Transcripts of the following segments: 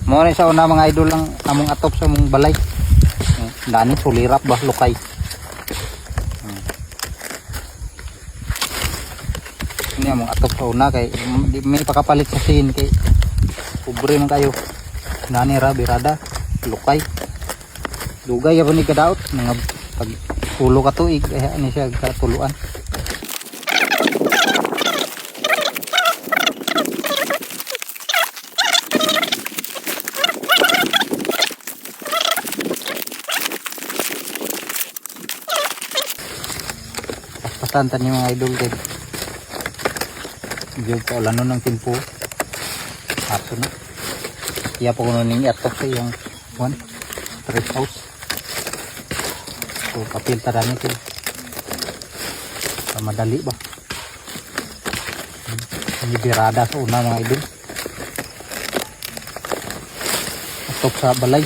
Mo ni sa una mga idol lang among atop sa mong balay. Dani sulirap ba lukay. Ini among atop sa una kay may pakapalit sa sin kay pobre man kayo. Dani ra birada lukay. Dugay ya ni kadaot mga pag pulo ka tuig ani siya katuluan. Pasantan yung mga idol din. Diyo pa ulan nun ng timpo. Ato na. Iya po kuno ning atok sa iyang trip house. So kapilta dami ito. Madali ba? Ini birada sa una mga idol. Atok sa balay.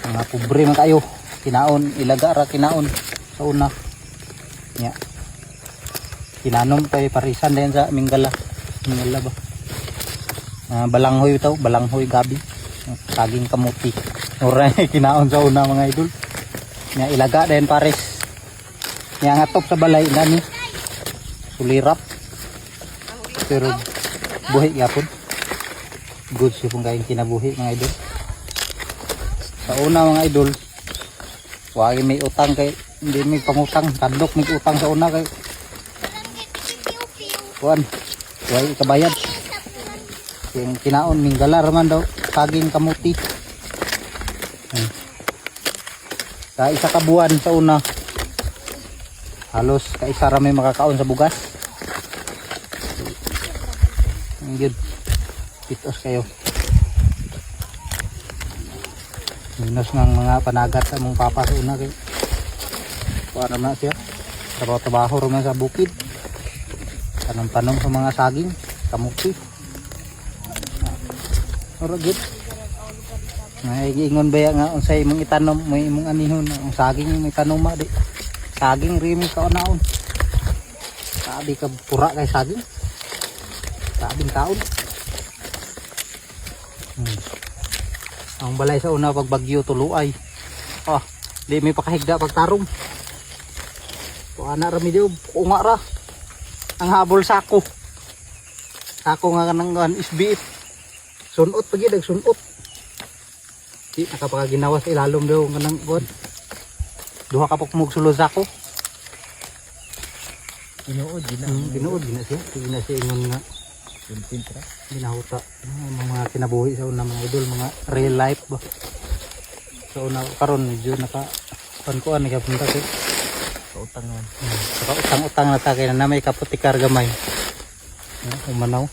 Mga pobre man kayo. Kinaon, ilaga ra kinaon sa una. Nya. Kinanom kay parisan din sa Minggala. Minggala ba? Balanghoy taw, balanghoy gabi. Saging kamuti. Ora kinaon sa una mga idol. Nya ilaga din pares. Nya ngatop sa balay nani. Sulirap. Pero buhi yapon. Good si pong kain kinabuhi mga idol. Sa una mga idol, wagi may utang kay hindi may pangutang, tandok may utang sa una kay kuan wagi kabayad. Yung kinaon Minggala man daw saging kamuti. Sa isa ka buwan sa una halos kaisa ra may makakaon sa bugas. Yun pitos kayo. Minus ng mga panagat sa mong papa sa una kay para na siya trabaho naman sa bukid, tanong sa mga saging kamuti. Ora gid ingon baya nga unsay imong itanom may imong anihon ang saging may tanoma di saging rimi ka onaon sabi ka pura kay saging sabing taon. Ang balay sa una pag bagyo tuluay. Di may pakahigda pagtarong. Ana ra mi diyo unga ra. Ang habol sako. Sako nga kanang isbiit. Sunot pagi dag sunot. Di nakapaginawas sa ilalom daw kanang god. Duha ka pagmug sulod sako. Tinuod gina siya. Gina siya ingon nga ginahuta mga kinabuhi sa una mga idol, mga real life ba sa una karon medyo naka kuan ni kapunta kay utang na ta kay na may kaputikar gamay umanaw.